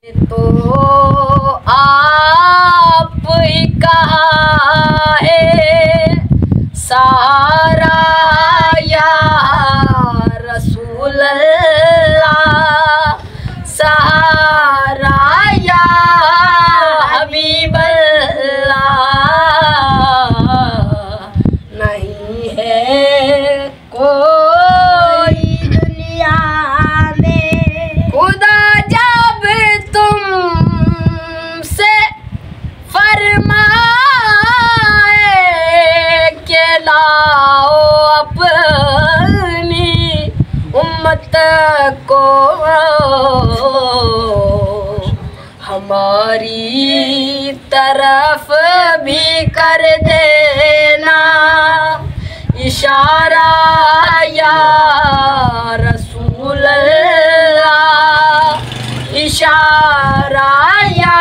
तो आप ही कहा है सारा या रसूल अल्लाह, सहारा या हबीब अल्लाह, नहीं है कोई दुनिया में। खुदा जब तुमसे फरमाए के लाओ अपनी उम्मत को, हमारी तरफ भी कर देना इशारा या रसूल अल्लाह, इशारा या